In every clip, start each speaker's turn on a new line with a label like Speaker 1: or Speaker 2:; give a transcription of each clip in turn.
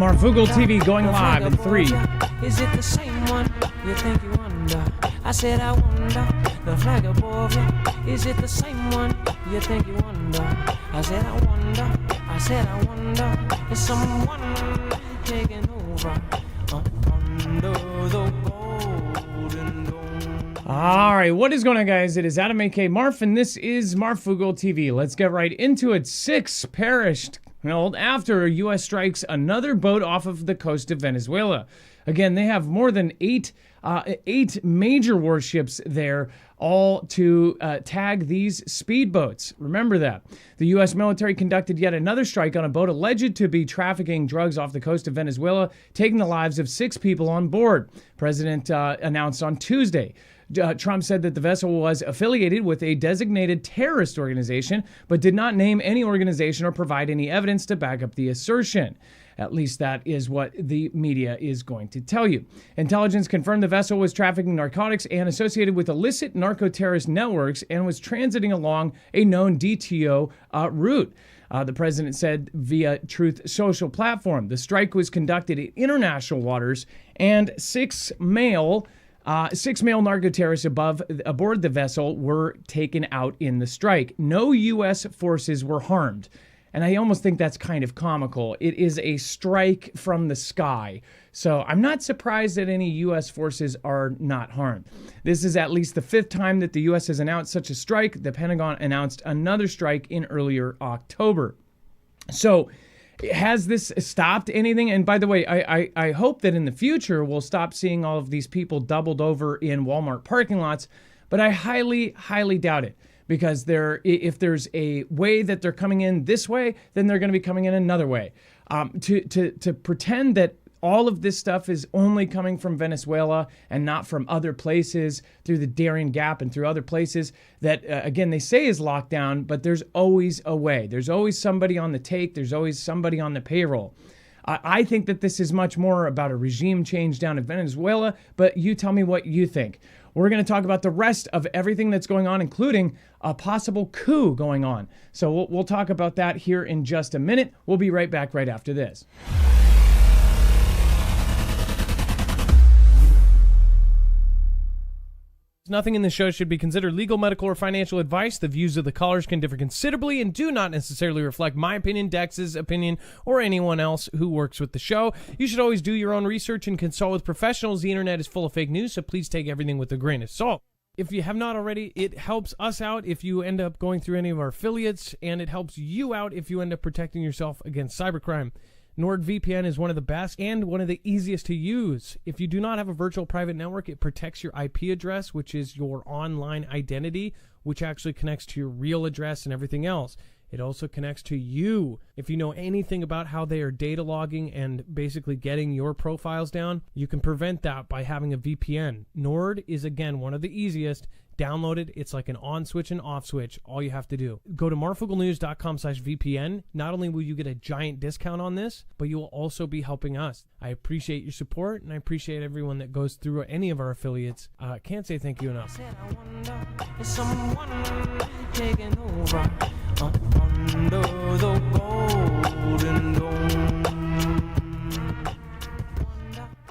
Speaker 1: Marfoogle TV going live in 3.
Speaker 2: Is it the same one? You think you wonder. I said I wonder. The flag above you. Is it the same one? You think you wonder. I said I wonder. I said I wonder. Is someone taking over under the golden dome?
Speaker 1: All right, what is going on, guys? It is Adam A.K. Marf, and this is Marfoogle TV. Let's get right into it. 6 perished after U.S. strikes another boat off of the coast of Venezuela. Again, they have more than eight major warships there, all to tag these speedboats. Remember that. The U.S. military conducted yet another strike on a boat alleged to be trafficking drugs off the coast of Venezuela, taking the lives of 6 people on board. President announced on Tuesday. Trump said that the vessel was affiliated with a designated terrorist organization, but did not name any organization or provide any evidence to back up the assertion. At least that is what the media is going to tell you. Intelligence confirmed the vessel was trafficking narcotics and associated with illicit narco-terrorist networks and was transiting along a known DTO route. The president said via Truth Social platform. The strike was conducted in international waters, and 6 male narco-terrorists aboard the vessel were taken out in the strike. No U.S. forces were harmed. And I almost think that's kind of comical. It is a strike from the sky. So I'm not surprised that any U.S. forces are not harmed. This is at least the 5th time that the U.S. has announced such a strike. The Pentagon announced another strike in earlier October. So has this stopped anything? And by the way, I hope that in the future we'll stop seeing all of these people doubled over in Walmart parking lots, but I highly, highly doubt it. Because if there's a way that they're coming in this way, then they're going to be coming in another way. To pretend that all of this stuff is only coming from Venezuela and not from other places through the Darien Gap and through other places that, again, they say is locked down, but there's always a way. There's always somebody on the take. There's always somebody on the payroll. I think that this is much more about a regime change down in Venezuela, but you tell me what you think. We're going to talk about the rest of everything that's going on, including a possible coup going on. So we'll talk about that here in just a minute. We'll be right back right after this. Nothing in this show should be considered legal, medical, or financial advice. The views of the callers can differ considerably and do not necessarily reflect my opinion, Dex's opinion, or anyone else who works with the show. You should always do your own research and consult with professionals. The internet is full of fake news, so please take everything with a grain of salt. If you have not already, it helps us out if you end up going through any of our affiliates, and it helps you out if you end up protecting yourself against cybercrime. NordVPN is one of the best and one of the easiest to use. If you do not have a virtual private network, it protects your IP address, which is your online identity, which actually connects to your real address and everything else. It also connects to you. If you know anything about how they are data logging and basically getting your profiles down, you can prevent that by having a VPN. Nord is, again, one of the easiest. Download it. It's like an on switch and off switch. All you have to do. Go to marfooglenews.com/VPN. Not only will you get a giant discount on this, but you will also be helping us. I appreciate your support, and I appreciate everyone that goes through any of our affiliates. Can't say thank you enough.
Speaker 2: I wonder, is someone taking over under the golden dome?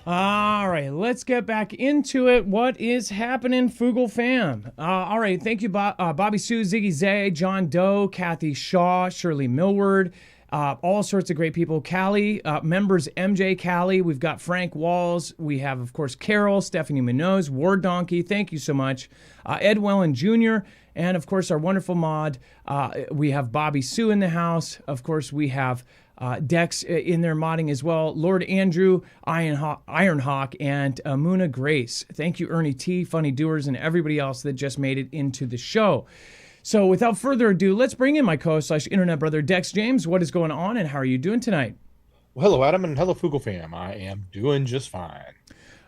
Speaker 1: All right, let's get back into it. What is happening, Foogle fam? All right, thank you, Bobby Sue, Ziggy Zay, John Doe, Kathy Shaw, Shirley Millward, all sorts of great people. Callie, members MJ Callie, we've got Frank Walls, we have, of course, Carol, Stephanie Munoz, Ward Donkey, thank you so much, Ed Wellen Jr., and, of course, our wonderful mod. We have Bobby Sue in the house. Of course, we have Dex in there modding as well. Lord Andrew, Ironhawk, and Muna Grace. Thank you, Ernie T, Funny Doers, and everybody else that just made it into the show. So without further ado, let's bring in my co-host/internet brother, Dex James. What is going on, and how are you doing tonight?
Speaker 3: Well, hello, Adam, and hello, Foogle fam. I am doing just fine.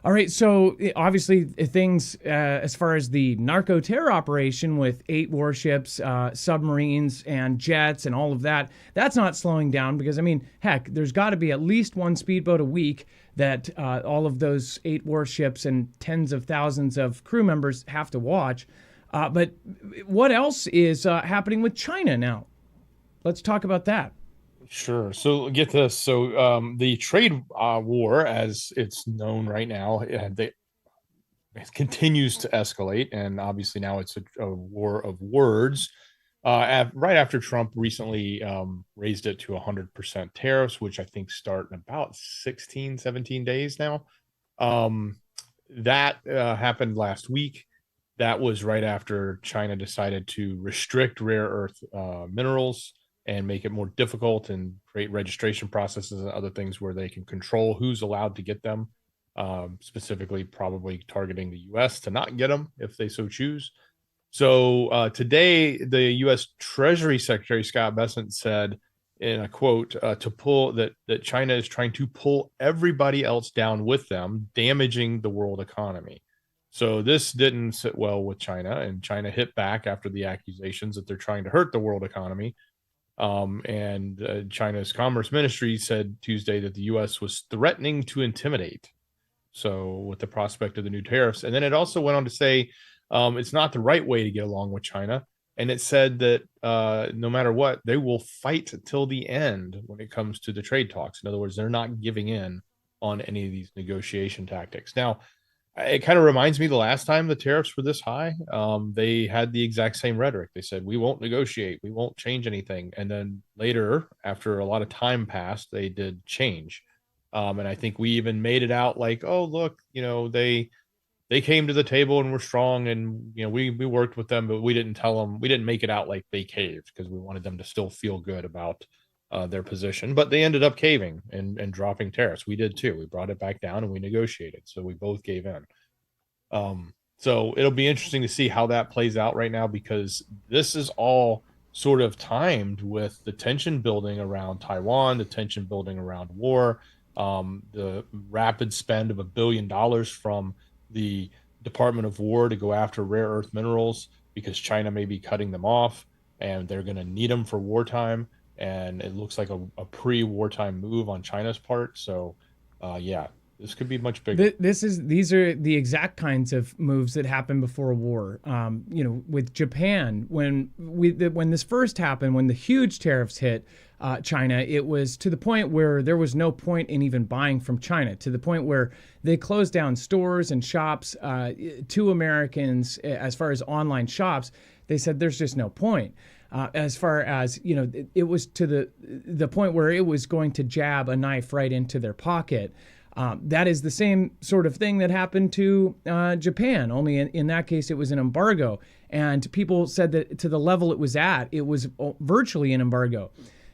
Speaker 1: All right, so obviously things as far as the narco-terror operation with 8 warships, submarines, and jets and all of that, that's not slowing down because, I mean, heck, there's got to be at least one speedboat a week that all of those 8 warships and tens of thousands of crew members have to watch. But what else is happening with China now? Let's talk about that.
Speaker 3: Sure. So get this. So the trade war, as it's known right now, it continues to escalate, and obviously now it's a war of words. Right after Trump recently raised it to 100% tariffs, which I think start in about 16, 17 days now. Um, that happened last week. That was right after China decided to restrict rare earth minerals and make it more difficult and create registration processes and other things where they can control who's allowed to get them, specifically probably targeting the U.S. to not get them if they so choose. So today, the U.S. Treasury Secretary Scott Bessent said in a quote to pull that China is trying to pull everybody else down with them, damaging the world economy. So this didn't sit well with China, and China hit back after the accusations that they're trying to hurt the world economy. And China's Commerce Ministry said Tuesday that the U.S. was threatening to intimidate. So with the prospect of the new tariffs, and then it also went on to say it's not the right way to get along with China. And it said that no matter what, they will fight till the end when it comes to the trade talks. In other words, they're not giving in on any of these negotiation tactics. Now, it kind of reminds me the last time the tariffs were this high, they had the exact same rhetoric. They said, we won't negotiate, we won't change anything. And then later, after a lot of time passed, they did change. And I think we even made it out like, oh, look, they came to the table and were strong, and we worked with them, but we didn't tell them, we didn't make it out like they caved because we wanted them to still feel good about their position. But they ended up caving and dropping tariffs. We did too. We brought it back down and we negotiated. So we both gave in. So it'll be interesting to see how that plays out right now, because this is all sort of timed with the tension building around Taiwan, the tension building around war, the rapid spend of $1 billion from the Department of War to go after rare earth minerals because China may be cutting them off and they're going to need them for wartime. And it looks like a pre-wartime move on China's part. So, yeah, this could be much bigger.
Speaker 1: These are the exact kinds of moves that happen before a war. With Japan, when this first happened, when the huge tariffs hit China, it was to the point where there was no point in even buying from China, to the point where they closed down stores and shops to Americans. As far as online shops, they said there's just no point. As far as, it was to the point where it was going to jab a knife right into their pocket. That is the same sort of thing that happened to Japan, only in that case it was an embargo. And people said that to the level it was at, it was virtually an embargo.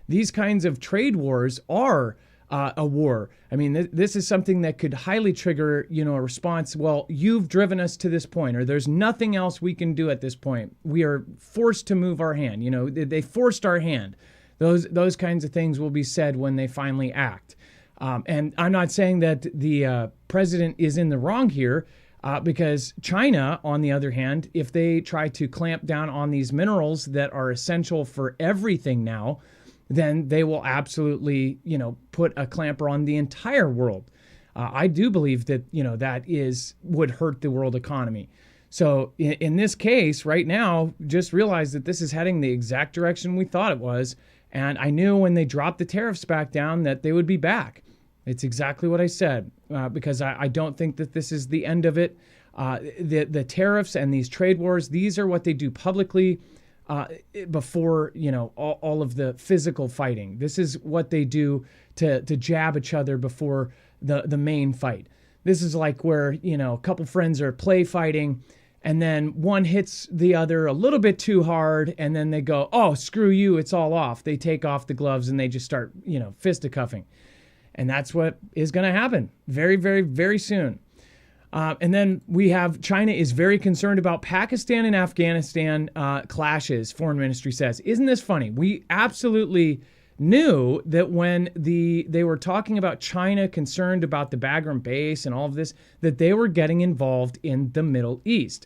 Speaker 1: These kinds of trade wars are a war. I mean, this is something that could highly trigger, a response. Well, you've driven us to this point, or there's nothing else we can do at this point. We are forced to move our hand. They forced our hand. Those kinds of things will be said when they finally act. And I'm not saying that the president is in the wrong here, because China, on the other hand, if they try to clamp down on these minerals that are essential for everything now, then they will absolutely, put a clamper on the entire world. I do believe that, that would hurt the world economy. So in this case right now, just realize that this is heading the exact direction we thought it was. And I knew when they dropped the tariffs back down that they would be back. It's exactly what I said, because I don't think that this is the end of it. The tariffs and these trade wars, these are what they do publicly before, all of the physical fighting. This is what they do to jab each other before the main fight. This is like where, a couple friends are play fighting, and then one hits the other a little bit too hard, and then they go, oh, screw you, it's all off. They take off the gloves and they just start, fisticuffing. And that's what is going to happen very, very, very soon. And then we have China is very concerned about Pakistan and Afghanistan clashes, Foreign Ministry says. Isn't this funny? We absolutely knew that when they were talking about China concerned about the Bagram base and all of this, that they were getting involved in the Middle East.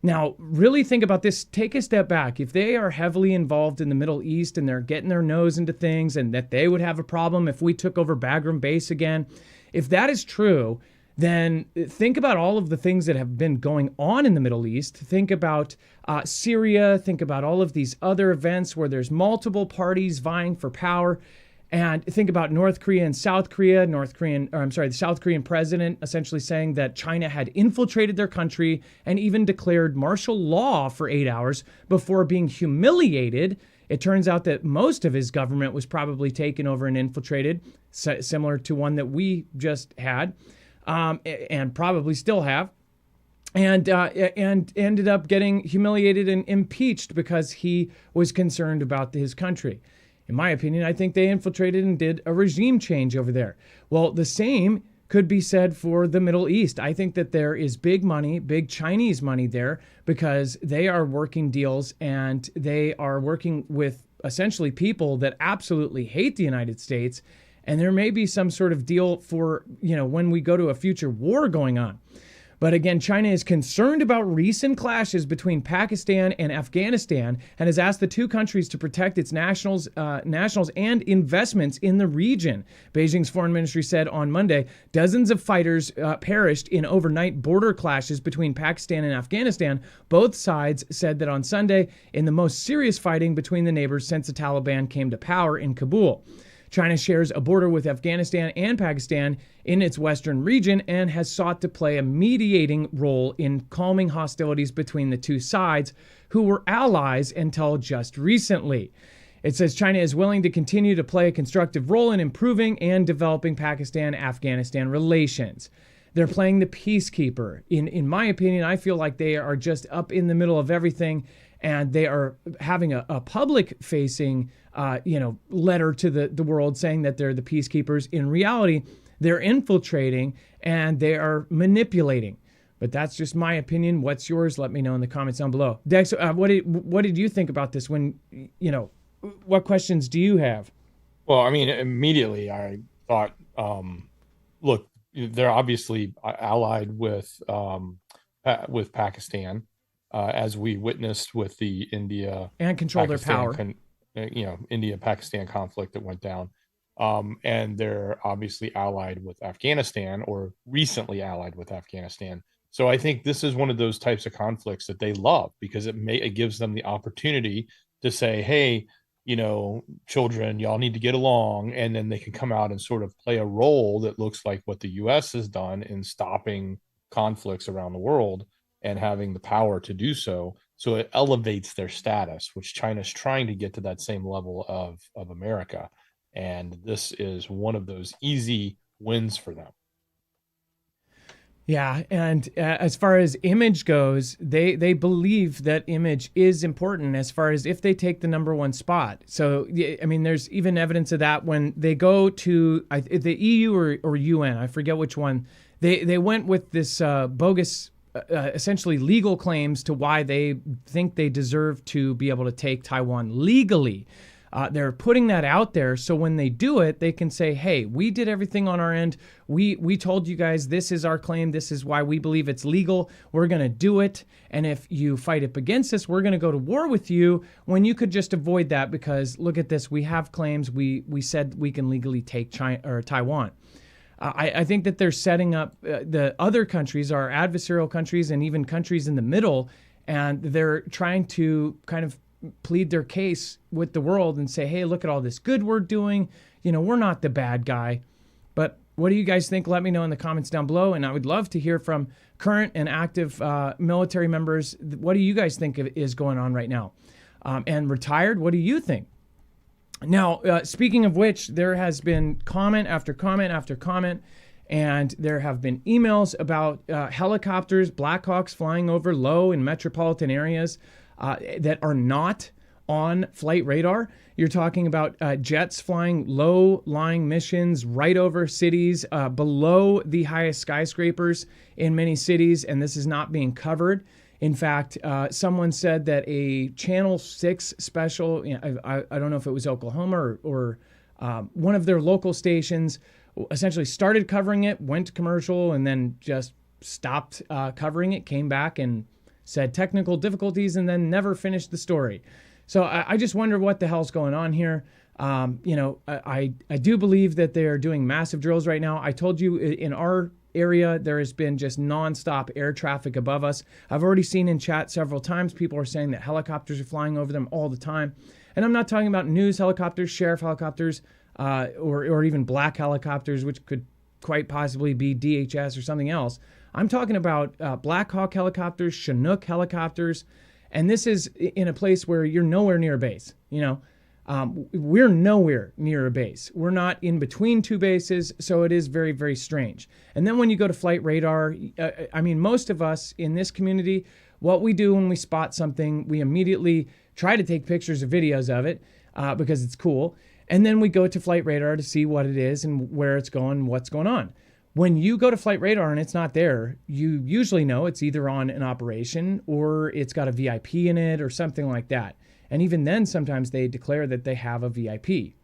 Speaker 1: Now, really think about this. Take a step back. If they are heavily involved in the Middle East and they're getting their nose into things, and that they would have a problem if we took over Bagram base again, if that is true, then think about all of the things that have been going on in the Middle East. Think about Syria. Think about all of these other events where there's multiple parties vying for power. And think about North Korea and South Korea. The South Korean president essentially saying that China had infiltrated their country and even declared martial law for 8 hours before being humiliated. It turns out that most of his government was probably taken over and infiltrated, similar to one that we just had, and probably still have. And ended up getting humiliated and impeached because he was concerned about his country. In my opinion, I think they infiltrated and did a regime change over there. Well, the same could be said for the Middle East. I think that there is big money, big Chinese money there, because they are working deals and they are working with essentially people that absolutely hate the United States. And there may be some sort of deal for, when we go to a future war going on. But again, China is concerned about recent clashes between Pakistan and Afghanistan and has asked the two countries to protect its nationals and investments in the region. Beijing's foreign ministry said on Monday dozens of fighters perished in overnight border clashes between Pakistan and Afghanistan. Both sides said that on Sunday in the most serious fighting between the neighbors since the Taliban came to power in Kabul. China shares a border with Afghanistan and Pakistan in its western region and has sought to play a mediating role in calming hostilities between the two sides, who were allies until just recently. It says China is willing to continue to play a constructive role in improving and developing Pakistan-Afghanistan relations. They're playing the peacekeeper. In my opinion, I feel like they are just up in the middle of everything, and they are having a public-facing letter to the world saying that they're the peacekeepers. In reality, they're infiltrating and they are manipulating. But that's just my opinion. What's yours? Let me know in the comments down below. Dex, what did you think about this? What questions do you have?
Speaker 3: Well, I mean, immediately I thought, look, they're obviously allied with Pakistan, as we witnessed with the India
Speaker 1: and control their power.
Speaker 3: India-Pakistan conflict that went down. And they're obviously allied with Afghanistan, or recently allied with Afghanistan. So I think this is one of those types of conflicts that they love, because it gives them the opportunity to say, hey, children, y'all need to get along. And then they can come out and sort of play a role that looks like what the U.S. has done in stopping conflicts around the world and having the power to do so. So it elevates their status, which China's trying to get to that same level of America. And this is one of those easy wins for them.
Speaker 1: Yeah, and as far as image goes, they believe that image is important as far as if they take the number one spot. So, I mean, there's even evidence of that when they go to the EU or UN, I forget which one. They went with this bogus essentially legal claims to why they think they deserve to be able to take Taiwan legally. They're putting that out there so when they do it, they can say, hey, we did everything on our end. We told you guys this is our claim. This is why we believe it's legal. We're going to do it. And if you fight up against us, we're going to go to war with you, when you could just avoid that because look at this. We have claims. We said we can legally take China or Taiwan. I think that they're setting up the other countries, our adversarial countries, and even countries in the middle, and they're trying to kind of plead their case with the world and say, hey, look at all this good we're doing. We're not the bad guy. But what do you guys think? Let me know in the comments down below. And I would love to hear from current and active military members. What do you guys think is going on right now? And retired, what do you think? Now, speaking of which, there has been comment after comment after comment, and there have been emails about helicopters, Blackhawks flying over low in metropolitan areas that are not on flight radar. You're talking about jets flying low-lying missions right over cities, below the highest skyscrapers in many cities, and this is not being covered. In fact, someone said that a Channel 6 special, I don't know if it was Oklahoma or one of their local stations, essentially started covering it, went to commercial, and then just stopped covering it, came back and said technical difficulties, and then never finished the story. So I just wonder what the hell's going on here. I do believe that they're doing massive drills right now. I told you in our area, there has been just nonstop air traffic above us. I've already seen in chat several times, people are saying that helicopters are flying over them all the time. And I'm not talking about news helicopters, sheriff helicopters. or even black helicopters, which could quite possibly be DHS or something else. I'm talking about Black Hawk helicopters, Chinook helicopters, and this is in a place where you're nowhere near a base. We're nowhere near a base. We're not in between two bases, so it is very, very strange. And then when you go to flight radar, most of us in this community, what we do when we spot something, we immediately try to take pictures or videos of it because it's cool. And then we go to flight radar to see what it is and where it's going, what's going on. When you go to flight radar and it's not there, you usually know it's either on an operation or it's got a VIP in it or something like that. And even then, sometimes they declare that they have a VIP,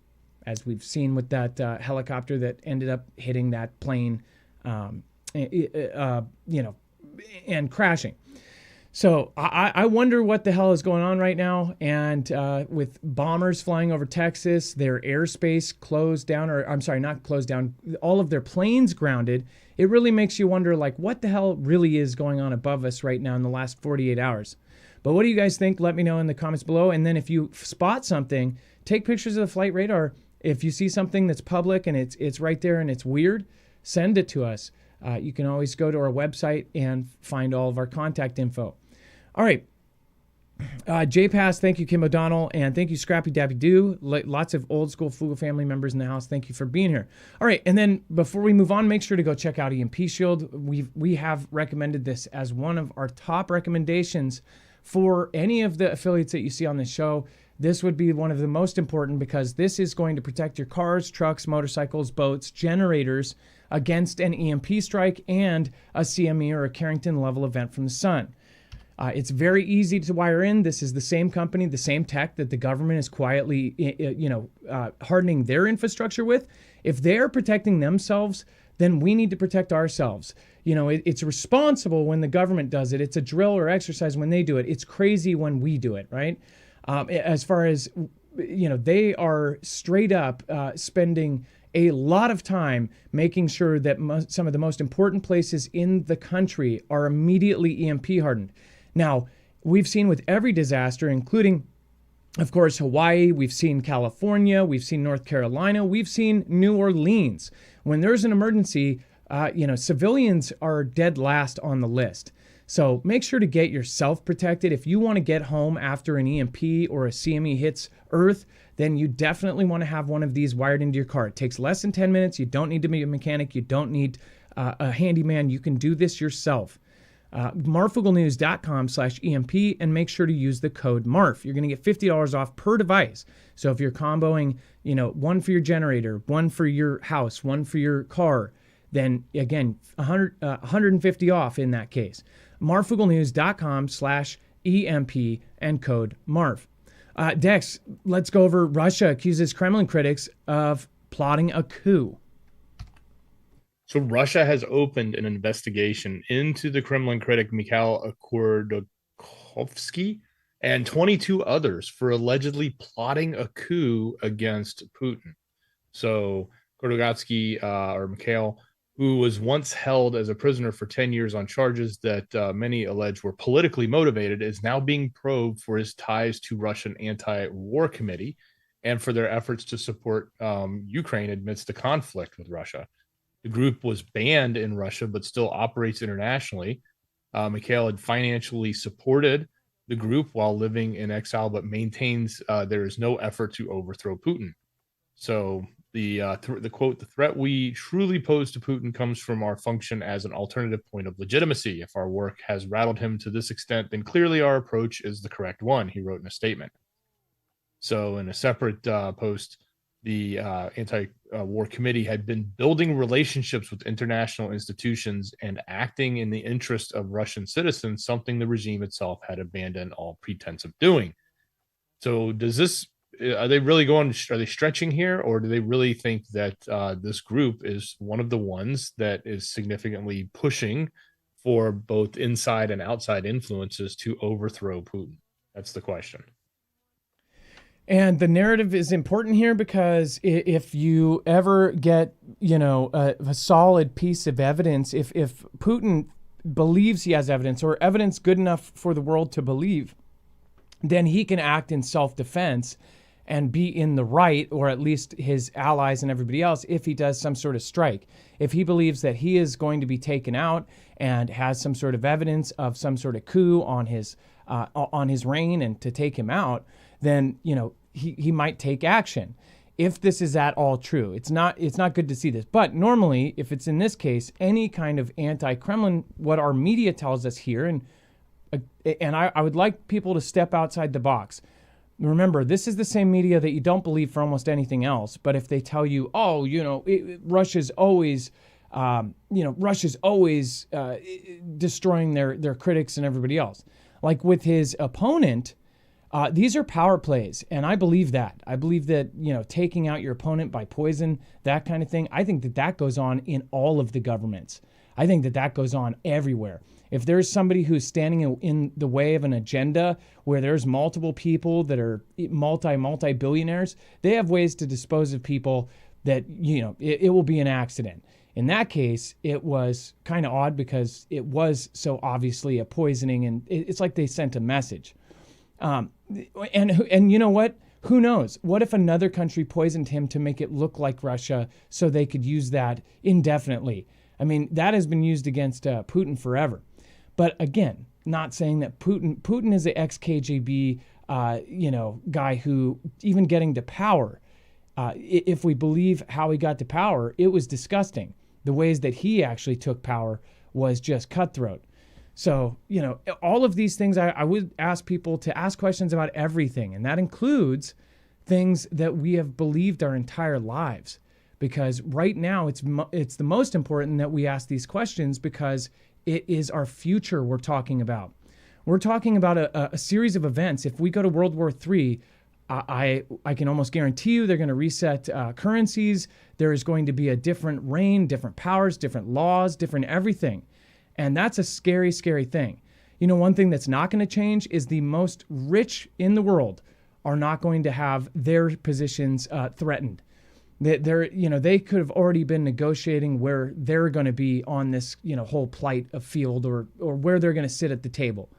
Speaker 1: as we've seen with that helicopter that ended up hitting that plane, and crashing. So I wonder what the hell is going on right now. And with bombers flying over Texas, their airspace closed down, or I'm sorry, not closed down, all of their planes grounded. It really makes you wonder, like, what the hell really is going on above us right now in the last 48 hours. But what do you guys think? Let me know in the comments below. And then if you spot something, take pictures of the flight radar. If you see something that's public and it's right there and it's weird, send it to us. You can always go to our website and find all of our contact info. All right. JPass, thank you, Kim O'Donnell, and thank you, Scrappy Dappy Doo. Lots of old school Fugel family members in the house. Thank you for being here. All right, and then before we move on, make sure to go check out EMP Shield. We have recommended this as one of our top recommendations for any of the affiliates that you see on this show. This would be one of the most important because this is going to protect your cars, trucks, motorcycles, boats, generators against an EMP strike and a CME or a Carrington level event from the sun. It's very easy to wire in. This is the same company, the same tech that the government is quietly, hardening their infrastructure with. If they're protecting themselves, then we need to protect ourselves. It's responsible when the government does it. It's a drill or exercise when they do it. It's crazy when we do it, right? As far as, they are straight up spending a lot of time making sure that some of the most important places in the country are immediately EMP hardened. Now, we've seen with every disaster, including, of course, Hawaii, we've seen California, we've seen North Carolina, we've seen New Orleans. When there's an emergency, civilians are dead last on the list. So make sure to get yourself protected. If you want to get home after an EMP or a CME hits Earth, then you definitely want to have one of these wired into your car. It takes less than 10 minutes. You don't need to be a mechanic. You don't need a handyman. You can do this yourself. Marfooglenews.com/EMP and make sure to use the code MARF. You're going to get $50 off per device. So if you're comboing, one for your generator, one for your house, one for your car, then again, 150 off in that case. Marfooglenews.com/EMP and code MARF. Dex, let's go over Russia accuses Kremlin critics of plotting a coup.
Speaker 3: So Russia has opened an investigation into the Kremlin critic Mikhail Khodorkovsky and 22 others for allegedly plotting a coup against Putin. So Khodorkovsky, or Mikhail, who was once held as a prisoner for 10 years on charges that many allege were politically motivated, is now being probed for his ties to Russian anti-war committee and for their efforts to support Ukraine amidst the conflict with Russia. The group was banned in Russia, but still operates internationally. Mikhail had financially supported the group while living in exile, but maintains there is no effort to overthrow Putin. So the quote, "The threat we truly pose to Putin comes from our function as an alternative point of legitimacy. If our work has rattled him to this extent, then clearly our approach is the correct one," he wrote in a statement. So in a separate post, the anti-war committee had been building relationships with international institutions and acting in the interest of Russian citizens, something the regime itself had abandoned all pretense of doing. So are they stretching here, or do they really think that this group is one of the ones that is significantly pushing for both inside and outside influences to overthrow Putin? That's the question.
Speaker 1: And the narrative is important here because if you ever get, a solid piece of evidence, if Putin believes he has evidence or evidence good enough for the world to believe, then he can act in self-defense and be in the right, or at least his allies and everybody else, if he does some sort of strike. If he believes that he is going to be taken out and has some sort of evidence of some sort of coup on his reign and to take him out, then he might take action. If this is at all true, it's not good to see this. But normally, if it's in this case, any kind of anti-Kremlin, what our media tells us here, and I would like people to step outside the box. Remember, this is the same media that you don't believe for almost anything else. But if they tell you, Russia's always, destroying their critics and everybody else, like with his opponent, these are power plays, and I believe that. I believe that taking out your opponent by poison, that kind of thing. I think that goes on in all of the governments. I think that goes on everywhere. If there's somebody who's standing in the way of an agenda where there's multiple people that are multi-billionaires, they have ways to dispose of people that, it will be an accident. In that case, it was kind of odd because it was so obviously a poisoning, and it's like they sent a message. And you know what? Who knows? What if another country poisoned him to make it look like Russia so they could use that indefinitely? I mean, that has been used against Putin forever. But again, not saying that Putin is an ex-KGB, guy who, even getting to power, if we believe how he got to power, it was disgusting. The ways that he actually took power was just cutthroat. So, all of these things, I would ask people to ask questions about everything. And that includes things that we have believed our entire lives. Because right now, it's the most important that we ask these questions, because it is our future we're talking about. We're talking about a series of events. If we go to World War III, I can almost guarantee you they're going to reset currencies. There is going to be a different reign, different powers, different laws, different everything. And that's a scary, scary thing. One thing that's not going to change is the most rich in the world are not going to have their positions threatened. They could have already been negotiating where they're going to be on this, whole plight of field, or where they're going to sit at the table.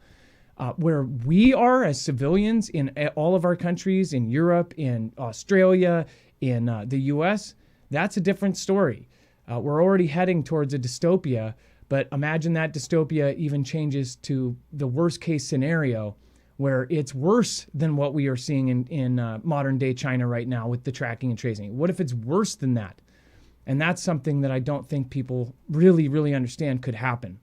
Speaker 1: Where we are as civilians in all of our countries, in Europe, in Australia, in the U.S., that's a different story. We're already heading towards a dystopia, but imagine that dystopia even changes to the worst case scenario, where it's worse than what we are seeing in modern day China right now with the tracking and tracing. What if it's worse than that? And that's something that I don't think people really, really understand could happen.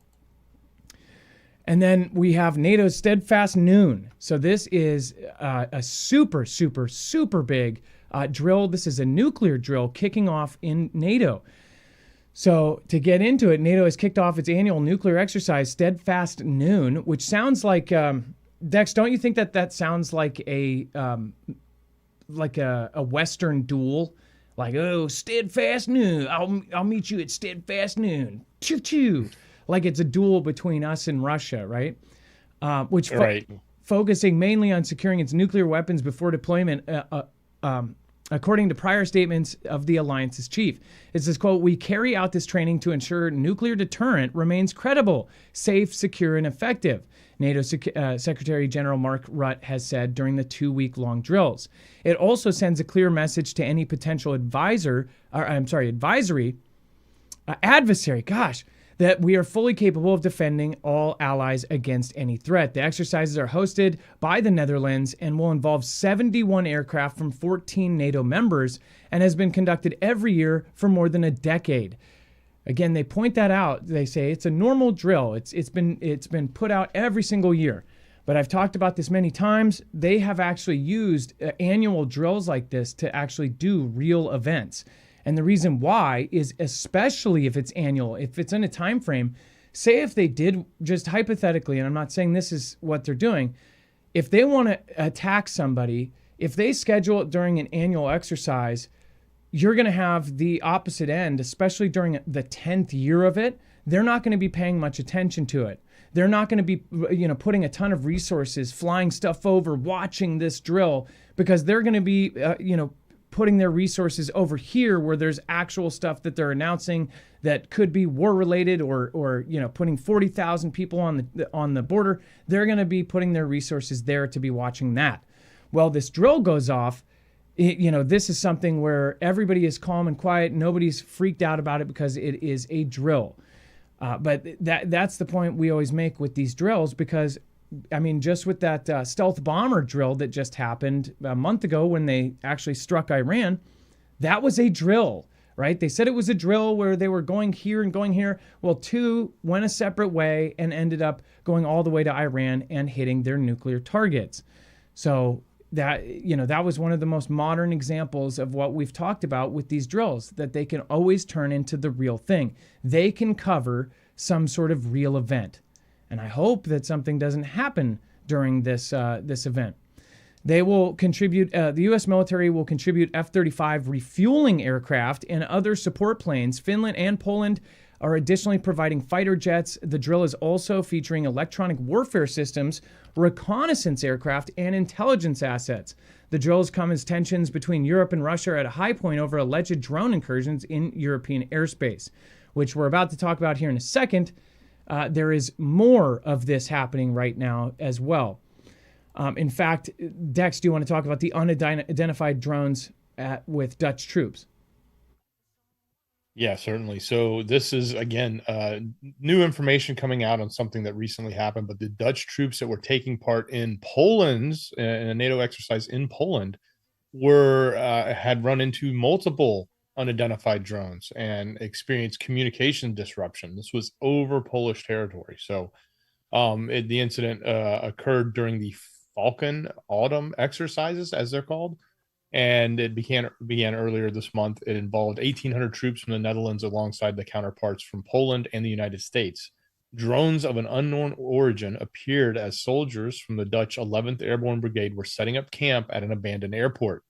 Speaker 1: And then we have NATO's steadfast noon. So this is a super, super, super big drill. This is a nuclear drill kicking off in NATO. So to get into it, NATO has kicked off its annual nuclear exercise, Steadfast Noon, which sounds like... Dex, don't you think that sounds like a Western duel? Like, steadfast noon. I'll meet you at steadfast noon. Choo choo. Like it's a duel between us and Russia, right? Focusing mainly on securing its nuclear weapons before deployment, according to prior statements of the alliance's chief. It says, quote, "We carry out this training to ensure nuclear deterrent remains credible, safe, secure, and effective," NATO Secretary General Mark Rutte has said during the 2-week-long drills. It also sends a clear message to any potential adversary, that we are fully capable of defending all allies against any threat. The exercises are hosted by the Netherlands and will involve 71 aircraft from 14 NATO members, and has been conducted every year for more than a decade. Again, they point that out. They say it's a normal drill. It's been put out every single year. But I've talked about this many times. They have actually used annual drills like this to actually do real events. And the reason why is, especially if it's annual, if it's in a time frame, say if they did, just hypothetically, and I'm not saying this is what they're doing, if they want to attack somebody, if they schedule it during an annual exercise, you're going to have the opposite end, especially during the 10th year of it. They're not going to be paying much attention to it. They're not going to be, putting a ton of resources, flying stuff over, watching this drill, because they're going to be, putting their resources over here where there's actual stuff that they're announcing that could be war related, or putting 40,000 people on the border. They're going to be putting their resources there to be watching that. Well, this drill goes off this is something where everybody is calm and quiet. Nobody's freaked out about it because it is a drill. But that's the point we always make with these drills, because, I mean, just with that stealth bomber drill that just happened a month ago when they actually struck Iran, that was a drill, right? They said it was a drill where they were going here and going here. Well, two went a separate way and ended up going all the way to Iran and hitting their nuclear targets. So that was one of the most modern examples of what we've talked about with these drills, that they can always turn into the real thing. They can cover some sort of real event. And I hope that something doesn't happen during this event. They will contribute, the U.S. military will contribute F-35 refueling aircraft and other support planes. Finland and Poland are additionally providing fighter jets. The drill is also featuring electronic warfare systems, reconnaissance aircraft, and intelligence assets. The drills come as tensions between Europe and Russia are at a high point over alleged drone incursions in European airspace, which we're about to talk about here in a second. There is more of this happening right now as well. In fact, Dex, do you want to talk about the unidentified drones with Dutch troops?
Speaker 3: Yeah, certainly. So this is, again, new information coming out on something that recently happened, but the Dutch troops that were taking part in Poland's, in a NATO exercise in Poland, had run into multiple unidentified drones and experienced communication disruption. This was over Polish territory. So the incident occurred during the Falcon Autumn exercises, as they're called. And it began earlier this month. It involved 1,800 troops from the Netherlands alongside the counterparts from Poland and the United States. Drones of an unknown origin appeared as soldiers from the Dutch 11th Airborne Brigade were setting up camp at an abandoned airport.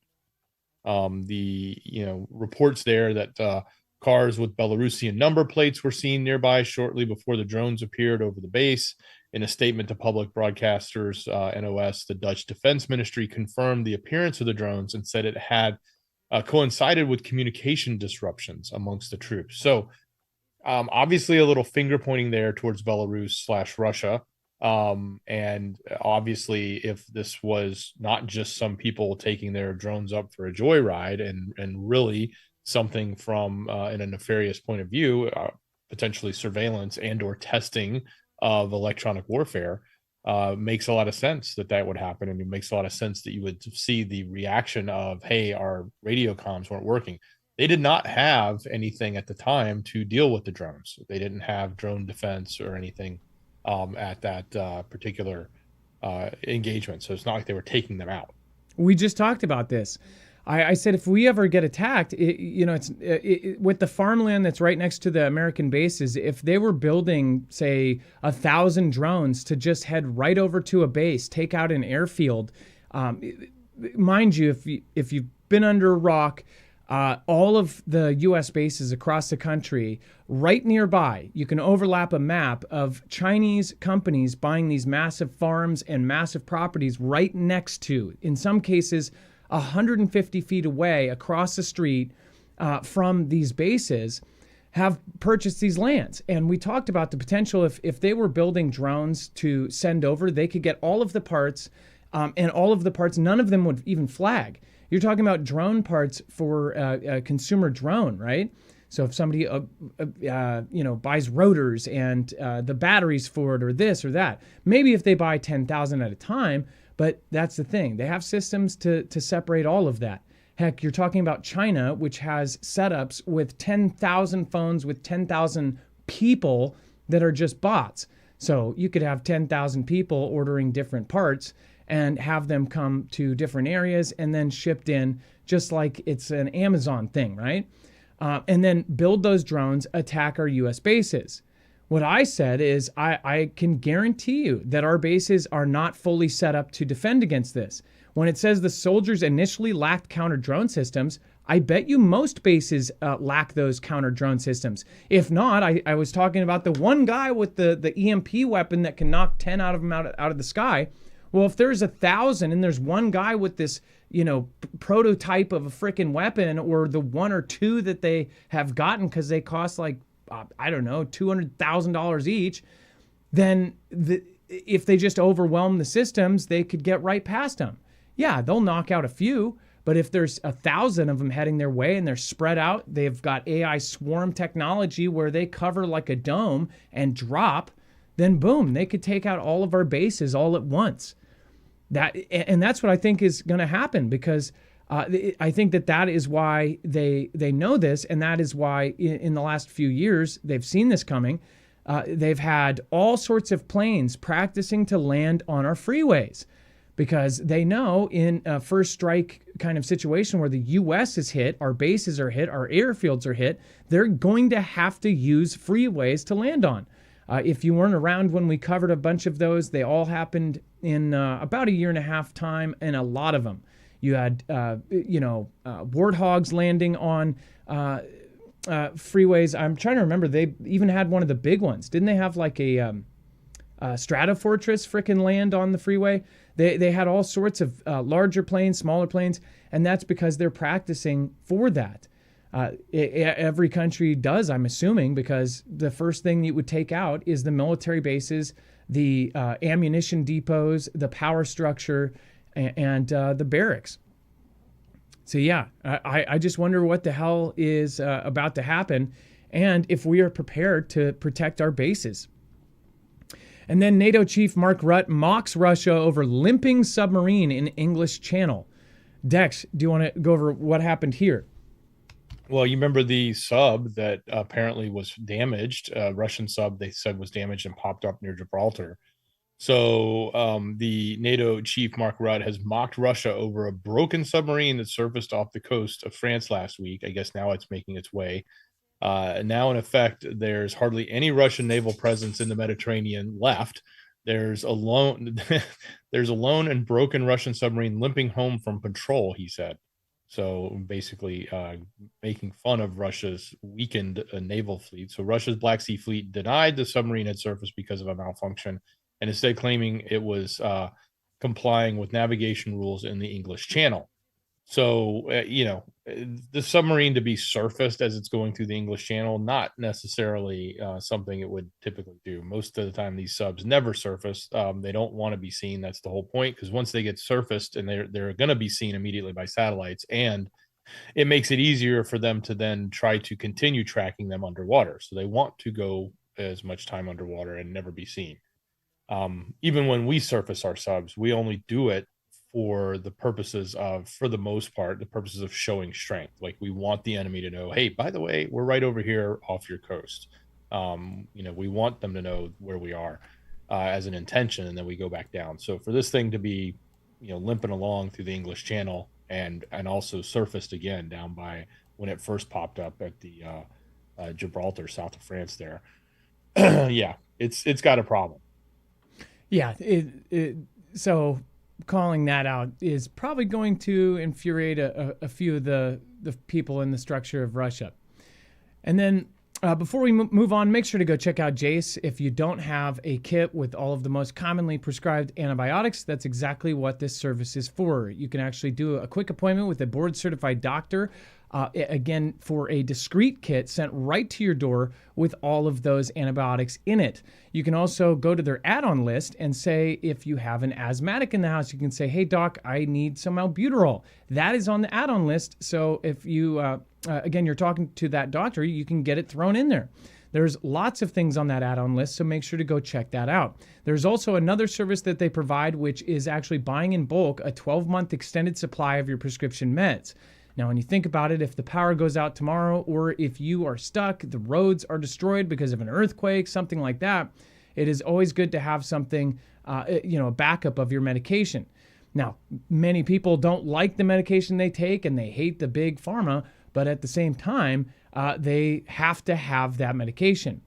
Speaker 3: Reports there that cars with Belarusian number plates were seen nearby shortly before the drones appeared over the base. In a statement to public broadcasters, NOS, the Dutch Defense Ministry confirmed the appearance of the drones and said it had coincided with communication disruptions amongst the troops. So obviously a little finger pointing there towards Belarus/Russia. And obviously, if this was not just some people taking their drones up for a joyride and really something from in a nefarious point of view, potentially surveillance and or testing of electronic warfare, makes a lot of sense that would happen. And it makes a lot of sense that you would see the reaction of, hey, our radio comms weren't working. They did not have anything at the time to deal with the drones. They didn't have drone defense or anything at that particular engagement. So it's not like they were taking them out.
Speaker 1: We just talked about this. I said, if we ever get attacked, it's with the farmland that's right next to the American bases, if they were building, say, 1,000 drones to just head right over to a base, take out an airfield, mind you, if you've been under a rock, all of the U.S. bases across the country, right nearby, you can overlap a map of Chinese companies buying these massive farms and massive properties right next to, in some cases, 150 feet away across the street from these bases, have purchased these lands. And we talked about the potential if they were building drones to send over, they could get all of the parts, and all of the parts, none of them would even flag. You're talking about drone parts for a consumer drone, right? So if somebody buys rotors and the batteries for it or this or that, maybe if they buy 10,000 at a time. But that's the thing. They have systems to separate all of that. Heck, you're talking about China, which has setups with 10,000 phones with 10,000 people that are just bots. So you could have 10,000 people ordering different parts and have them come to different areas and then shipped in just like it's an Amazon thing, right? And then build those drones, attack our U.S. bases. What I said is I can guarantee you that our bases are not fully set up to defend against this. When it says the soldiers initially lacked counter-drone systems, I bet you most bases lack those counter-drone systems. If not, I was talking about the one guy with the EMP weapon that can knock 10 out of them out of the sky. Well, if there's 1,000 and there's one guy with this, prototype of a freaking weapon, or the one or two that they have gotten because they cost like, I don't know, $200,000 each, then if they just overwhelm the systems, they could get right past them. Yeah, they'll knock out a few, But if there's 1,000 of them heading their way and they're spread out, they've got AI swarm technology where they cover like a dome and drop, then boom, they could take out all of our bases all at once. And that's what I think is going to happen, because I think that is why they know this, and that is why in the last few years they've seen this coming. They've had all sorts of planes practicing to land on our freeways, because they know in a first strike kind of situation where the U.S. is hit, our bases are hit, our airfields are hit, they're going to have to use freeways to land on. If you weren't around when we covered a bunch of those, they all happened in about a year and a half time, and a lot of them. You had, warthogs landing on freeways. I'm trying to remember. They even had one of the big ones. Didn't they have like a Stratofortress frickin' land on the freeway? They had all sorts of larger planes, smaller planes, and that's because they're practicing for that. Every country does, I'm assuming, because the first thing you would take out is the military bases, the ammunition depots, the power structure, and the barracks. So yeah, I just wonder what the hell is about to happen, and if we are prepared to protect our bases. And then NATO Chief Mark Rutte mocks Russia over limping submarine in English Channel. Dex, do you want to go over what happened here?
Speaker 3: Well, you remember the sub that apparently was damaged, Russian sub they said was damaged and popped up near Gibraltar. So the NATO chief, Mark Rutte, has mocked Russia over a broken submarine that surfaced off the coast of France last week. I guess now it's making its way. Now, in effect, there's hardly any Russian naval presence in the Mediterranean left. There's a lone and broken Russian submarine limping home from patrol, he said. So basically making fun of Russia's weakened naval fleet. So Russia's Black Sea Fleet denied the submarine had surfaced because of a malfunction, and instead claiming it was complying with navigation rules in the English Channel. So, the submarine to be surfaced as it's going through the English Channel, not necessarily something it would typically do. Most of the time, these subs never surface. They don't want to be seen. That's the whole point, because once they get surfaced, and they're going to be seen immediately by satellites, and it makes it easier for them to then try to continue tracking them underwater. So they want to go as much time underwater and never be seen. Even when we surface our subs, we only do it for the purposes of, for the most part, the purposes of showing strength. Like, we want the enemy to know, hey, by the way, we're right over here off your coast. We want them to know where we are as an intention, and then we go back down. So for this thing to be, limping along through the English Channel and also surfaced again down by when it first popped up at the Gibraltar, south of France there, yeah, it's got a problem.
Speaker 1: Yeah, so calling that out is probably going to infuriate a few of the people in the structure of Russia. And then before we move on, make sure to go check out Jace. If you don't have a kit with all of the most commonly prescribed antibiotics, that's exactly what this service is for. You can actually do a quick appointment with a board-certified doctor, again, for a discreet kit sent right to your door with all of those antibiotics in it. You can also go to their add-on list and say, if you have an asthmatic in the house, you can say, hey, doc, I need some albuterol. That is on the add-on list. So if you, again, you're talking to that doctor, you can get it thrown in there. There's lots of things on that add-on list, so make sure to go check that out. There's also another service that they provide, which is actually buying in bulk a 12-month extended supply of your prescription meds. Now, when you think about it, if the power goes out tomorrow, or if you are stuck, the roads are destroyed because of an earthquake, something like that, it is always good to have something, a backup of your medication. Now, many people don't like the medication they take and they hate the big pharma, but at the same time, they have to have that medication.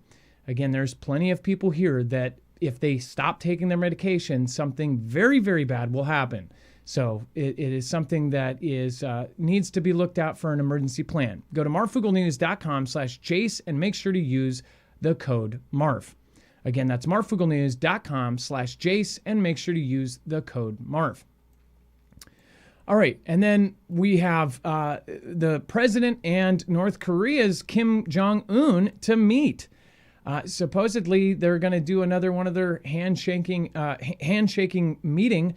Speaker 1: Again, there's plenty of people here that if they stop taking their medication, something very, very bad will happen. So it is something that is needs to be looked at for an emergency plan. Go to marfooglenews.com/Jace and make sure to use the code MARF. Again, that's marfooglenews.com/Jace and make sure to use the code MARF. All right, and then we have the president and North Korea's Kim Jong-un to meet. Supposedly, they're going to do another one of their handshaking meeting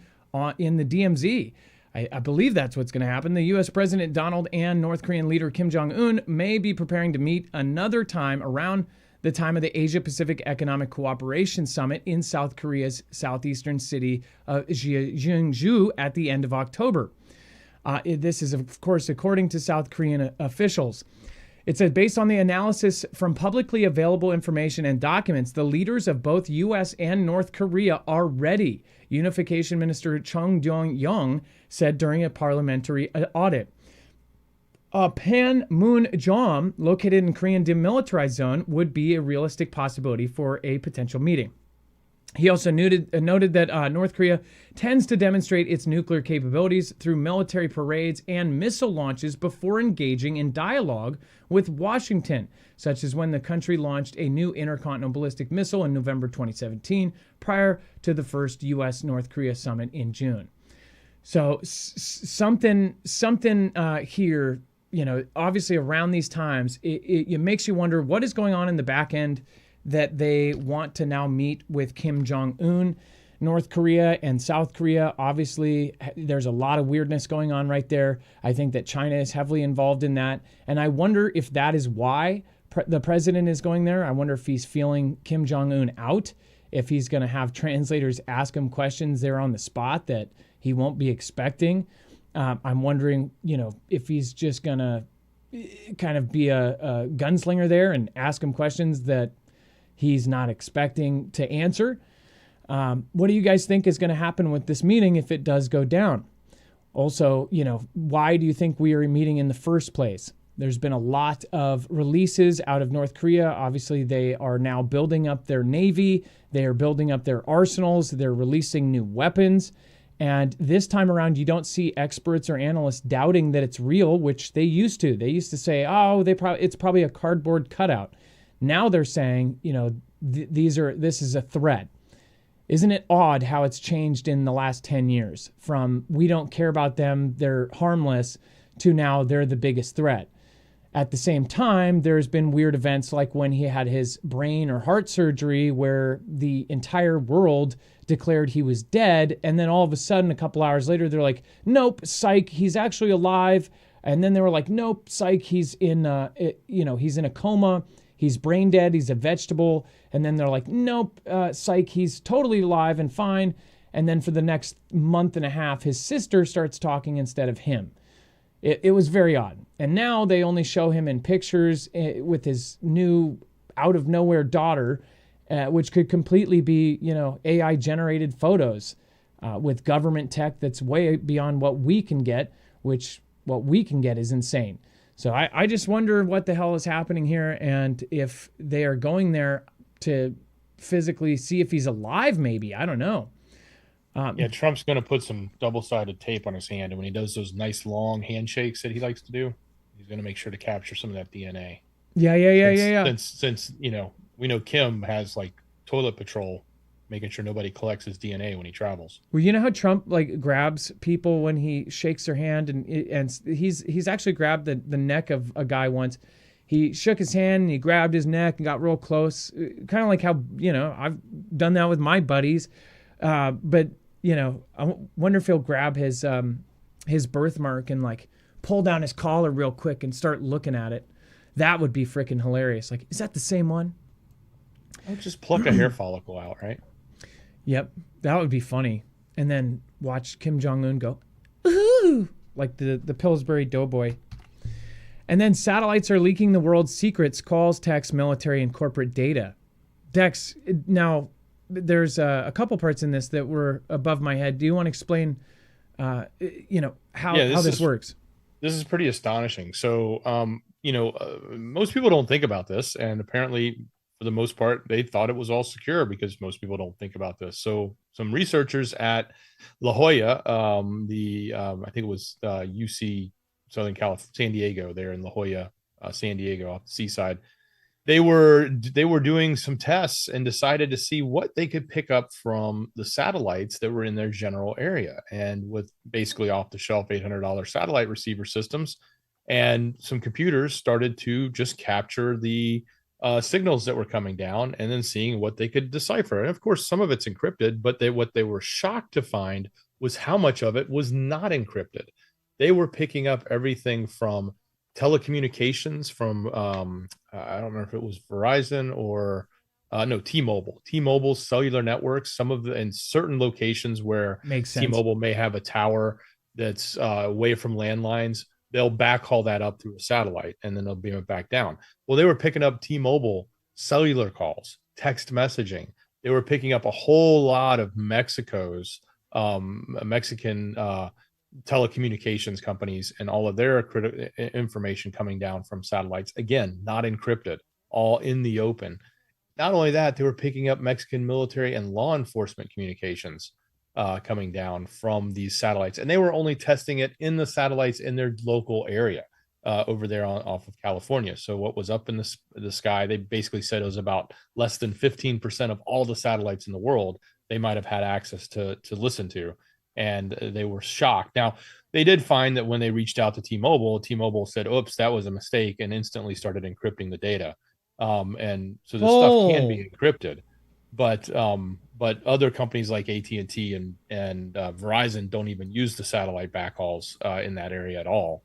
Speaker 1: in the DMZ. I believe that's what's going to happen. The U.S. President Donald and North Korean leader Kim Jong-un may be preparing to meet another time around the time of the Asia-Pacific Economic Cooperation Summit in South Korea's southeastern city of Jeonju at the end of October. This is, of course, according to South Korean officials. It said, based on the analysis from publicly available information and documents, the leaders of both U.S. and North Korea are ready, Unification Minister Chung Dong-young said during a parliamentary audit. Panmunjom, located in Korean demilitarized zone, would be a realistic possibility for a potential meeting. He also noted that North Korea tends to demonstrate its nuclear capabilities through military parades and missile launches before engaging in dialogue with Washington, such as when the country launched a new intercontinental ballistic missile in November 2017, prior to the first U.S.-North Korea summit in June. So something here, obviously around these times, it makes you wonder what is going on in the back end that they want to now meet with Kim Jong-un. North Korea and South Korea, obviously, there's a lot of weirdness going on right there. I think that China is heavily involved in that. And I wonder if that is why the president is going there. I wonder if he's feeling Kim Jong-un out, if he's going to have translators ask him questions there on the spot that he won't be expecting. I'm wondering, if he's just going to kind of be a gunslinger there and ask him questions that he's not expecting to answer. What do you guys think is going to happen with this meeting if it does go down? Also, why do you think we are meeting in the first place? There's been a lot of releases out of North Korea. Obviously, they are now building up their navy. They are building up their arsenals. They're releasing new weapons. And this time around, you don't see experts or analysts doubting that it's real, which they used to. They used to say, it's probably a cardboard cutout. Now they're saying, this is a threat. Isn't it odd how it's changed in the last 10 years from we don't care about them, they're harmless, to now they're the biggest threat? At the same time, there's been weird events like when he had his brain or heart surgery where the entire world declared he was dead. And then all of a sudden, a couple hours later, they're like, nope, psych, he's actually alive. And then they were like, nope, psych, he's in a coma. He's brain dead. He's a vegetable. And then they're like, nope, psych, he's totally alive and fine. And then for the next month and a half, his sister starts talking instead of him. It was very odd. And now they only show him in pictures with his new out-of-nowhere daughter, which could completely be, AI-generated photos with government tech that's way beyond what we can get, which what we can get is insane. So I just wonder what the hell is happening here and if they are going there to physically see if he's alive, maybe. I don't know.
Speaker 3: Trump's going to put some double-sided tape on his hand, and when he does those nice long handshakes that he likes to do, he's going to make sure to capture some of that DNA.
Speaker 1: Yeah.
Speaker 3: Since we know Kim has like toilet patrol, making sure nobody collects his DNA when he travels.
Speaker 1: Well, you know how Trump grabs people when he shakes their hand, and he's actually grabbed the neck of a guy once. He shook his hand and he grabbed his neck and got real close, kind of like how I've done that with my buddies. But I wonder if he'll grab his birthmark and pull down his collar real quick and start looking at it. That would be freaking hilarious. Like, is that the same one?
Speaker 3: I'll just pluck a hair follicle out, right?
Speaker 1: Yep, that would be funny. And then watch Kim Jong-un go, ooh, like the Pillsbury Doughboy. And then satellites are leaking the world's secrets, calls, texts, military, and corporate data. Dex, now there's a couple parts in this that were above my head. Do you want to explain, how this works?
Speaker 3: This is pretty astonishing. So, most people don't think about this, and apparently, for the most part, they thought it was all secure because most people don't think about this. So, some researchers at La Jolla, I think it was UC Southern California, San Diego, there in La Jolla, San Diego, off the seaside. They were doing some tests and decided to see what they could pick up from the satellites that were in their general area, and with basically off-the-shelf $800 satellite receiver systems, and some computers started to just capture the signals that were coming down, and then seeing what they could decipher. And of course, some of it's encrypted, but what they were shocked to find was how much of it was not encrypted. They were picking up everything from telecommunications from I don't remember if it was Verizon or no, T-Mobile's cellular networks. Some of the in certain locations where
Speaker 1: Makes sense.
Speaker 3: T-Mobile may have a tower that's away from landlines, they'll backhaul that up through a satellite and then they'll beam it back down. Well, they were picking up T-Mobile cellular calls, text messaging. They were picking up a whole lot of Mexican telecommunications companies and all of their information coming down from satellites. Again, not encrypted, all in the open. Not only that, they were picking up Mexican military and law enforcement communications coming down from these satellites. And they were only testing it in the satellites in their local area over there off of California. So what was up in the sky, they basically said it was about less than 15% of all the satellites in the world they might have had access to listen to. And they were shocked. Now, they did find that when they reached out to T-Mobile said, oops, that was a mistake, and instantly started encrypting the data. And so the stuff can be encrypted. But other companies like AT&T and Verizon don't even use the satellite backhauls in that area at all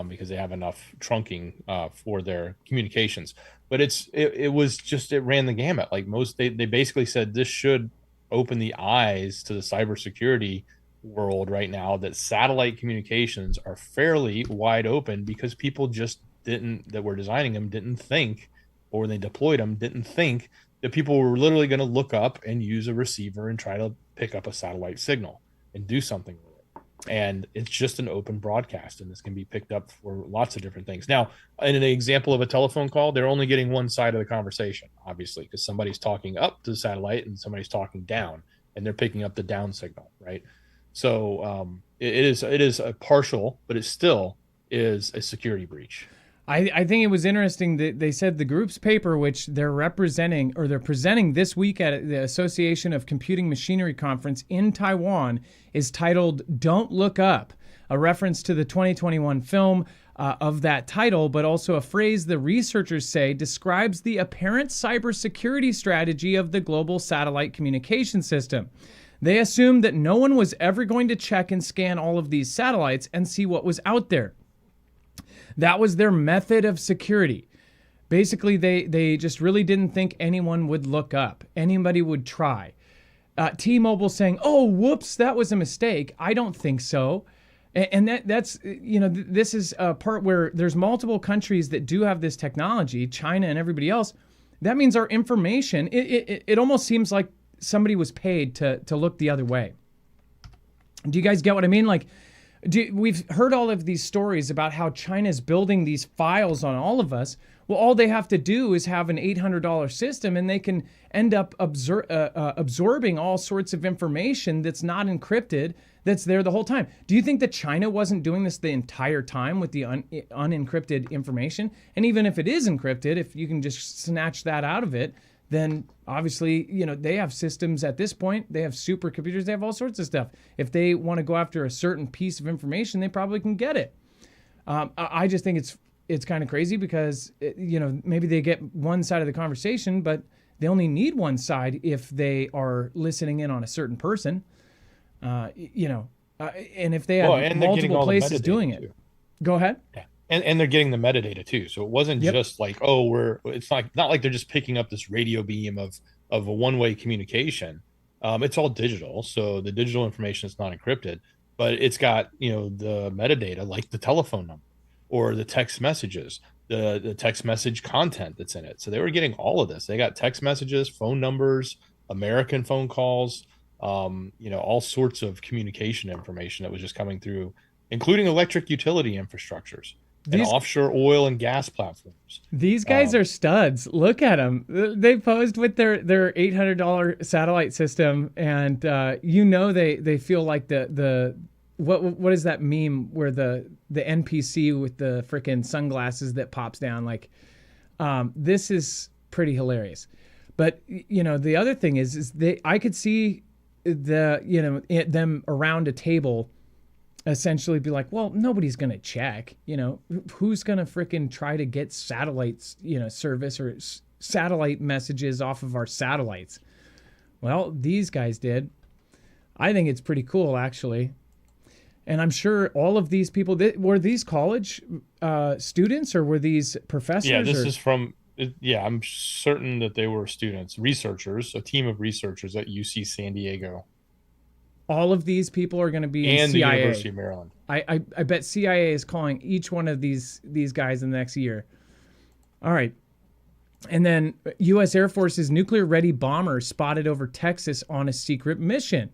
Speaker 3: because they have enough trunking for their communications. But it ran the gamut. Like they basically said this should open the eyes to the cybersecurity world right now, that satellite communications are fairly wide open because people just that were designing them didn't think, or when they deployed them, didn't think that people were literally going to look up and use a receiver and try to pick up a satellite signal and do something with it. And it's just an open broadcast, and this can be picked up for lots of different things. Now, in an example of a telephone call, they're only getting one side of the conversation, obviously, because somebody's talking up to the satellite and somebody's talking down, and they're picking up the down signal, right? So it is a partial, but it still is a security breach.
Speaker 1: I think it was interesting that they said the group's paper, which they're presenting this week at the Association of Computing Machinery Conference in Taiwan, is titled "Don't Look Up," a reference to the 2021 film of that title, but also a phrase the researchers say describes the apparent cybersecurity strategy of the global satellite communication system. They assumed that no one was ever going to check and scan all of these satellites and see what was out there. That was their method of security. Basically, they just really didn't think anyone would look up. Anybody would try. T-Mobile saying, oh, whoops, that was a mistake. I don't think so. And that's, this is a part where there's multiple countries that do have this technology, China and everybody else. That means our information, it almost seems like somebody was paid to look the other way. Do you guys get what I mean? Like, we've heard all of these stories about how China's building these files on all of us. Well, all they have to do is have an $800 system, and they can end up absorbing all sorts of information that's not encrypted, that's there the whole time. Do you think that China wasn't doing this the entire time with the unencrypted information? And even if it is encrypted, if you can just snatch that out of it, then obviously, they have systems at this point. They have supercomputers. They have all sorts of stuff. If they want to go after a certain piece of information, they probably can get it. I just think it's kind of crazy because, maybe they get one side of the conversation, but they only need one side if they are listening in on a certain person, and if they have multiple places doing it. Go ahead.
Speaker 3: Yeah. And they're getting the metadata too. So it wasn't just like, it's not like they're just picking up this radio beam of a one-way communication. It's all digital. So the digital information is not encrypted, but it's got, the metadata like the telephone number or the text messages, the text message content that's in it. So they were getting all of this. They got text messages, phone numbers, American phone calls, all sorts of communication information that was just coming through, including electric utility infrastructures. And offshore oil and gas platforms.
Speaker 1: These guys are studs. Look at them. They posed with their $800 satellite system, and they feel like the what is that meme where the NPC with the freaking sunglasses that pops down? Like, this is pretty hilarious. But the other thing is I could see them around a table essentially be like, well, nobody's going to check, who's going to freaking try to get satellites, service or satellite messages off of our satellites. Well, these guys did. I think it's pretty cool, actually. And I'm sure all of these people, were these college students or were these professors?
Speaker 3: Yeah, this is from, I'm certain that they were students, researchers, a team of researchers at UC San Diego.
Speaker 1: All of these people are going to be in
Speaker 3: and
Speaker 1: CIA.
Speaker 3: the University of Maryland.
Speaker 1: I bet CIA is calling each one of these guys in the next year. All right. And then U.S. Air Force's nuclear-ready bomber spotted over Texas on a secret mission.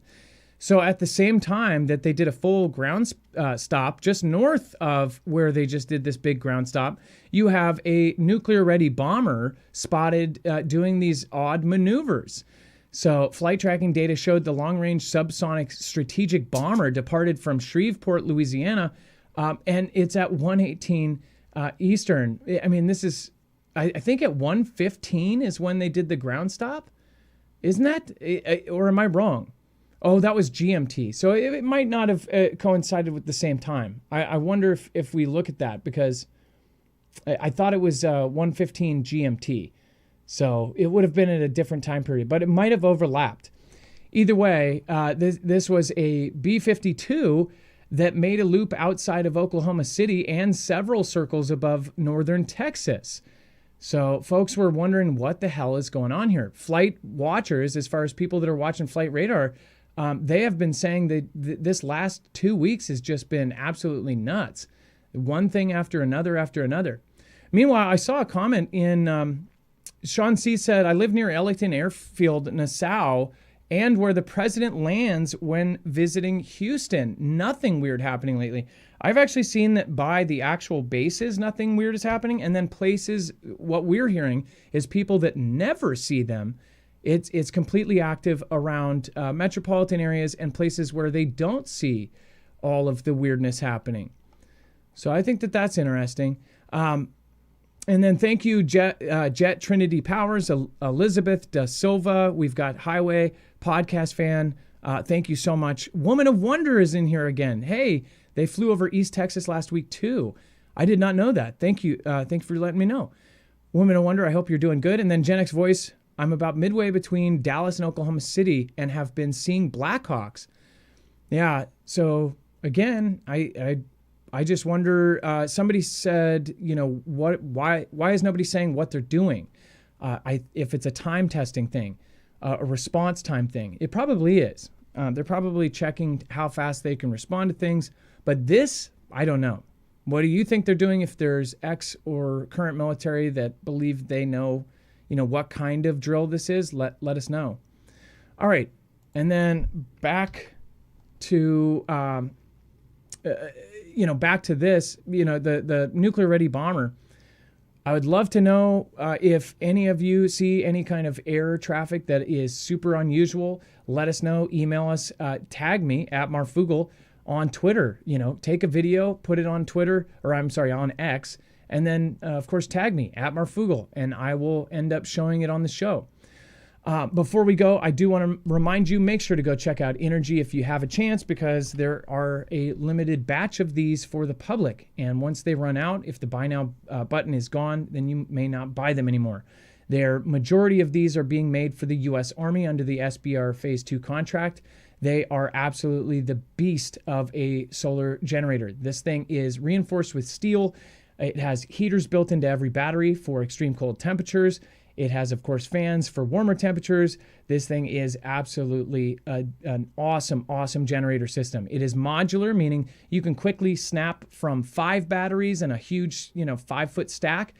Speaker 1: So at the same time that they did a full ground stop just north of where they just did this big ground stop, you have a nuclear-ready bomber spotted doing these odd maneuvers. So flight tracking data showed the long-range subsonic strategic bomber departed from Shreveport, Louisiana, and it's at 1:18 Eastern. I mean, this is, I think at 1:15 is when they did the ground stop. Isn't that, or am I wrong? Oh, that was GMT. So it might not have coincided with the same time. I wonder if we look at that, because I thought it was 1:15 GMT. So it would have been at a different time period, but it might have overlapped. Either way, this was a B-52 that made a loop outside of Oklahoma City and several circles above northern Texas. So folks were wondering what the hell is going on here. Flight watchers, as far as people that are watching flight radar, they have been saying that this last 2 weeks has just been absolutely nuts. One thing after another after another. Meanwhile, I saw a comment in... Sean C. said, I live near Ellington Airfield, Nassau, and where the president lands when visiting Houston. Nothing weird happening lately. I've actually seen that by the actual bases, nothing weird is happening. And then places, what we're hearing is people that never see them. It's completely active around metropolitan areas and places where they don't see all of the weirdness happening. So I think that that's interesting. And then thank you, Jet Trinity Powers, Elizabeth Da Silva. We've got Highway Podcast Fan. Thank you so much. Woman of Wonder is in here again. Hey, they flew over East Texas last week too. I did not know that. Thank you. Thanks for letting me know. Woman of Wonder, I hope you're doing good. And then Gen X Voice, I'm about midway between Dallas and Oklahoma City and have been seeing Blackhawks. Yeah, so again, I just wonder, somebody said, why is nobody saying what they're doing? If it's a time testing thing, a response time thing, it probably is. They're probably checking how fast they can respond to things. But this, I don't know. What do you think they're doing? If there's ex or current military that believe they know, what kind of drill this is, let us know. All right. And then back to... back to this, the nuclear-ready bomber. I would love to know if any of you see any kind of air traffic that is super unusual. Let us know. Email us. Tag me at Marfoogle on Twitter. Take a video, put it on Twitter, on X, and then, of course, tag me at Marfoogle, and I will end up showing it on the show. Before we go, I do want to remind you, make sure to go check out Energy if you have a chance, because there are a limited batch of these for the public. And once they run out, if the buy now button is gone, then you may not buy them anymore. Their majority of these are being made for the U.S. Army under the SBR Phase 2 contract. They are absolutely the beast of a solar generator. This thing is reinforced with steel. It has heaters built into every battery for extreme cold temperatures. It has, of course, fans for warmer temperatures. This thing is absolutely an awesome, awesome generator system. It is modular, meaning you can quickly snap from 5 batteries and a huge, 5-foot stack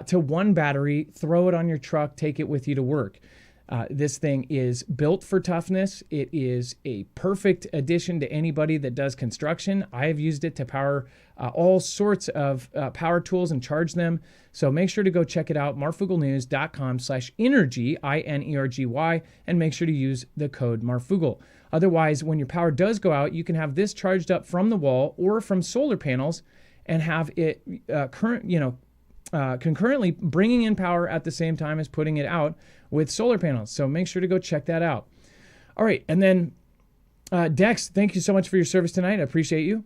Speaker 1: to 1 battery, throw it on your truck, take it with you to work. This thing is built for toughness. It is a perfect addition to anybody that does construction. I have used it to power all sorts of power tools and charge them. So make sure to go check it out, marfooglenews.com/energy, INERGY, and make sure to use the code Marfoogle. Otherwise, when your power does go out, you can have this charged up from the wall or from solar panels and have it concurrently bringing in power at the same time as putting it out with solar panels. So make sure to go check that out. All right. And then Dex, thank you so much for your service tonight. I appreciate you.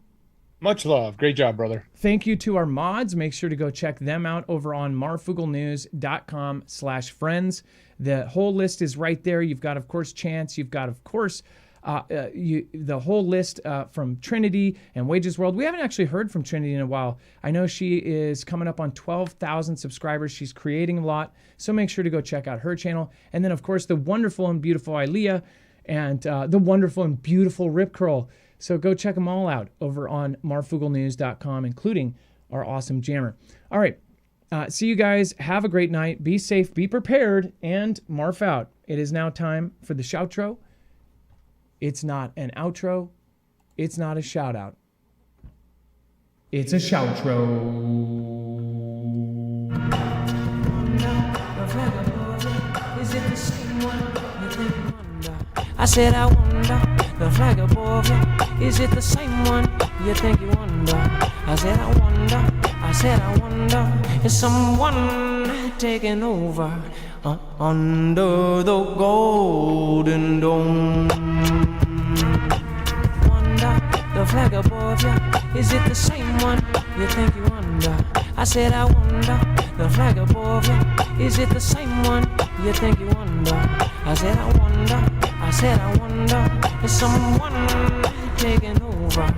Speaker 3: Much love. Great job, brother.
Speaker 1: Thank you to our mods. Make sure to go check them out over on marfooglenews.com/friends. The whole list is right there. You've got, of course, Chance. You've got, of course, the whole list from Trinity and Wages World. We haven't actually heard from Trinity in a while. I know she is coming up on 12,000 subscribers. She's creating a lot, so make sure to go check out her channel. And then, of course, the wonderful and beautiful Ilea and the wonderful and beautiful Rip Curl. So go check them all out over on marfooglenews.com, including our awesome jammer. All right. See you guys. Have a great night. Be safe, be prepared, and Marf out. It is now time for the shoutro. It's not an outro. It's not a shout out. It's a shoutro.
Speaker 2: Is it the same one? You think you wonder. I said I wonder. The flag above you. Is it the same one? You think you wonder. I said I wonder. I said I wonder. Is someone taking over under the golden dome? Wonder. The flag above you. Is it the same one? You think you wonder. I said I wonder. The flag above you. Is it the same one? You think you wonder. I said I wonder. I said I wonder. Is someone taking over